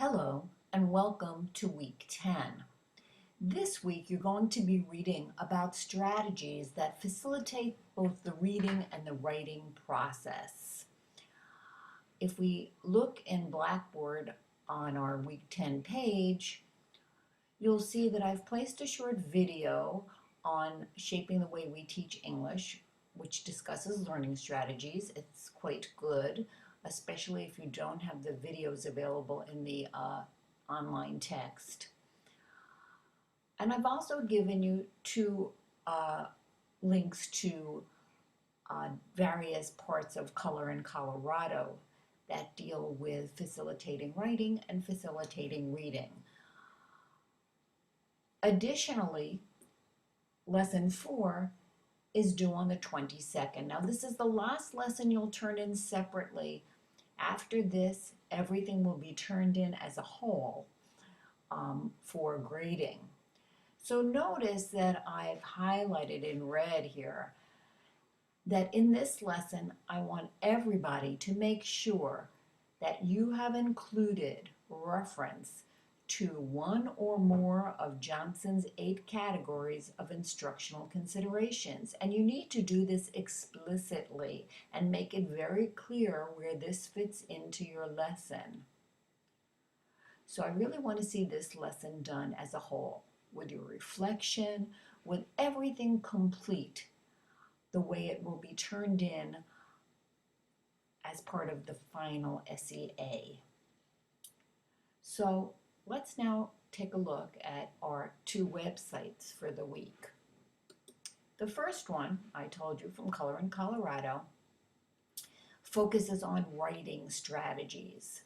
Hello and welcome to week 10. This week you're going to be reading about strategies that facilitate both the reading and the writing process. If we look in Blackboard on our week 10 page, you'll see that I've placed a short video on shaping the way we teach English, which discusses learning strategies. It's quite good, especially if you don't have the videos available in the online text. And I've also given you two links to various parts of Color in Colorado that deal with facilitating writing and facilitating reading. Additionally, lesson 4 is due on the 22nd. Now, this is the last lesson you'll turn in separately. After this, everything will be turned in as a whole for grading. So notice that I've highlighted in red here that in this lesson, I want everybody to make sure that you have included reference to one or more of Johnson's 8 categories of instructional considerations. And you need to do this explicitly and make it very clear where this fits into your lesson. So I really want to see this lesson done as a whole, with your reflection, with everything complete, the way it will be turned in as part of the final SEA. So let's now take a look at our 2 websites for the week. The first one, I told you, from Color in Colorado, focuses on writing strategies.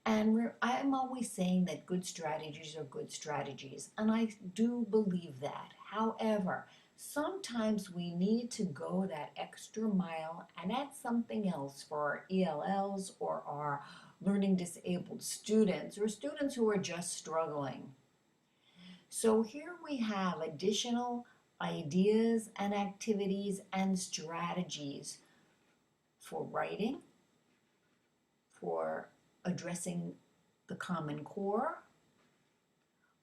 And I'm always saying that good strategies are good strategies, and I do believe that. However, sometimes we need to go that extra mile and add something else for our ELLs or our learning disabled students or students who are just struggling. So here we have additional ideas and activities and strategies for writing, for addressing the Common Core,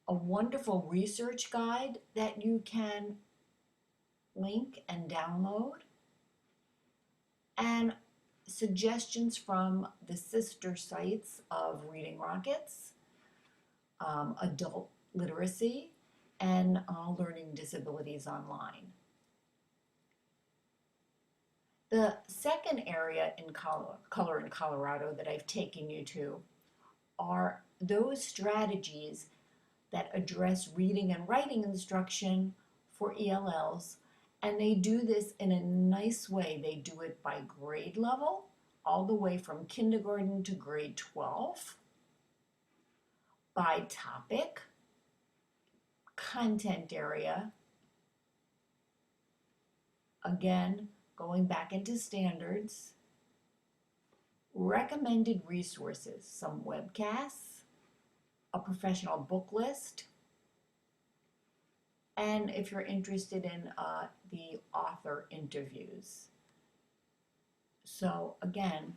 a wonderful research guide that you can link and download, and suggestions from the sister sites of Reading Rockets, Adult Literacy, and Learning Disabilities Online. The second area in Color in Colorado that I've taken you to are those strategies that address reading and writing instruction for ELLs, and they do this in a nice way. They do it by grade level, all the way from kindergarten to grade 12, by topic, content area, again, going back into standards, recommended resources, some webcasts, a professional book list, and if you're interested in the author interviews. So again,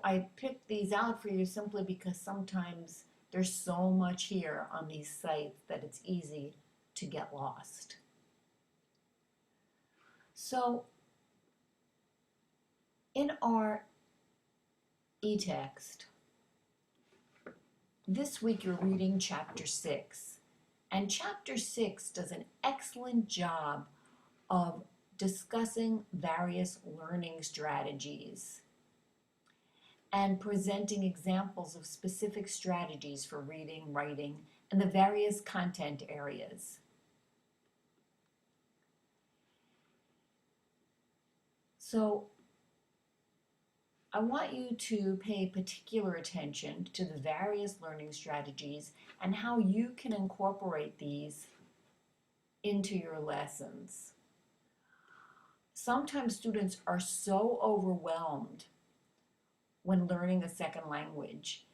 I picked these out for you simply because sometimes there's so much here on these sites that it's easy to get lost. So in our e-text, this week you're reading chapter 6, and chapter 6 does an excellent job of discussing various learning strategies and presenting examples of specific strategies for reading, writing, and the various content areas. So I want you to pay particular attention to the various learning strategies and how you can incorporate these into your lessons. Sometimes students are so overwhelmed when learning a second language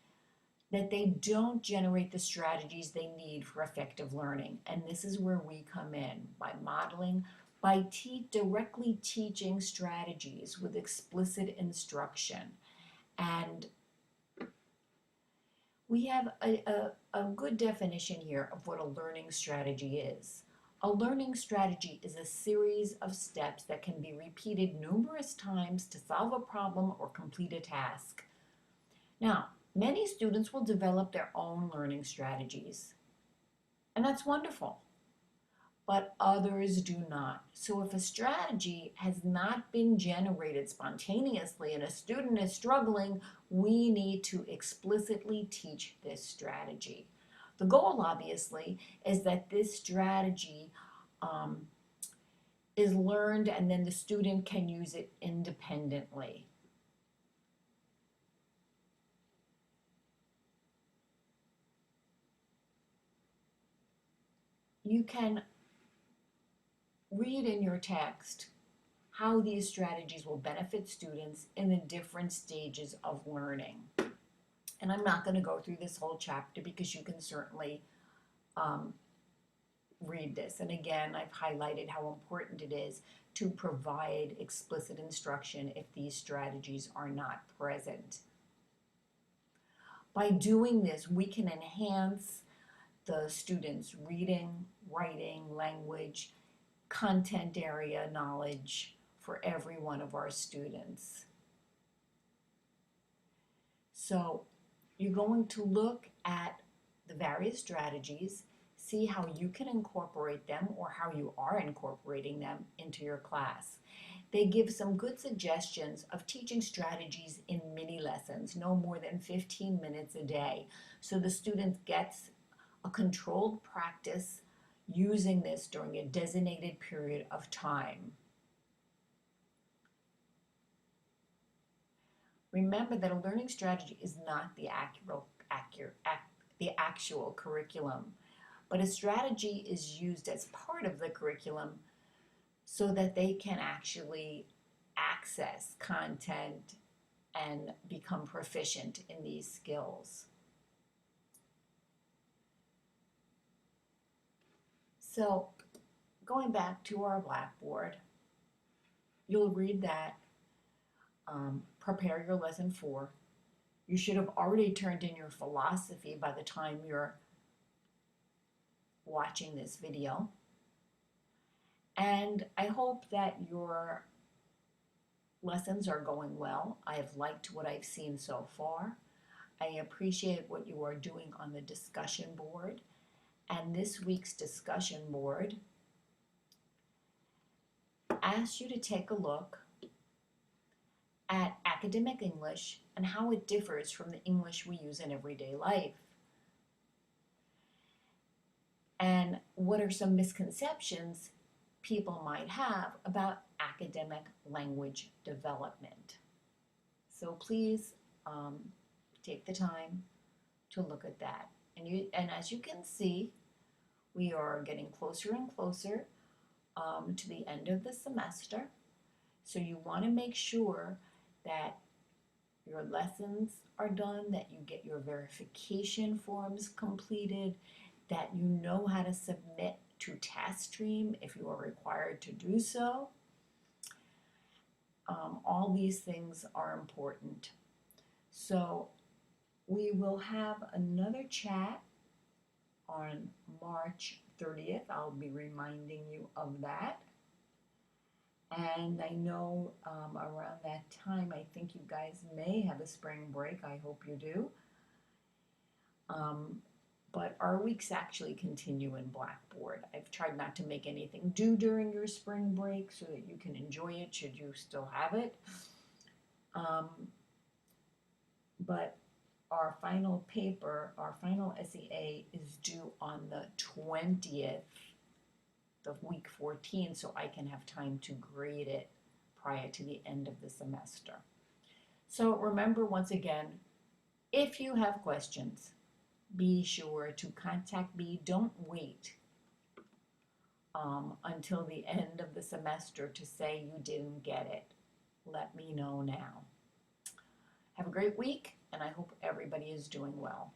that they don't generate the strategies they need for effective learning. And this is where we come in, by modeling, by directly teaching strategies with explicit instruction. And we have a good definition here of what a learning strategy is. A learning strategy is a series of steps that can be repeated numerous times to solve a problem or complete a task. Now, many students will develop their own learning strategies, and that's wonderful, but others do not. So if a strategy has not been generated spontaneously and a student is struggling, we need to explicitly teach this strategy. The goal, obviously, is that this strategy is learned and then the student can use it independently. You can read in your text how these strategies will benefit students in the different stages of learning. And I'm not going to go through this whole chapter because you can certainly read this. And again, I've highlighted how important it is to provide explicit instruction if these strategies are not present. By doing this, we can enhance the students' reading, writing, language, content area knowledge for every one of our students. So you're going to look at the various strategies, see how you can incorporate them or how you are incorporating them into your class. They give some good suggestions of teaching strategies in mini lessons, no more than 15 minutes a day, so the student gets a controlled practice using this during a designated period of time. Remember that a learning strategy is not the actual curriculum, but a strategy is used as part of the curriculum so that they can actually access content and become proficient in these skills. So, going back to our Blackboard, you'll read that, prepare your lesson 4. You should have already turned in your philosophy by the time you're watching this video. And I hope that your lessons are going well. I have liked what I've seen so far. I appreciate what you are doing on the discussion board. And this week's discussion board asks you to take a look at academic English and how it differs from the English we use in everyday life. And what are some misconceptions people might have about academic language development. So please take the time to look at that. And as you can see, we are getting closer and closer to the end of the semester. So you want to make sure that your lessons are done, that you get your verification forms completed, that you know how to submit to TaskStream if you are required to do so. All these things are important. So we will have another chat on March 30th. I'll be reminding you of that. And I know around that time, I think you guys may have a spring break. I hope you do. But our weeks actually continue in Blackboard. I've tried not to make anything due during your spring break so that you can enjoy it should you still have it. But our final paper, our final SEA is due on the 20th of week 14, so I can have time to grade it prior to the end of the semester. So remember, once again, if you have questions, be sure to contact me. Don't wait until the end of the semester to say you didn't get it. Let me know now. Have a great week, and I hope everybody is doing well.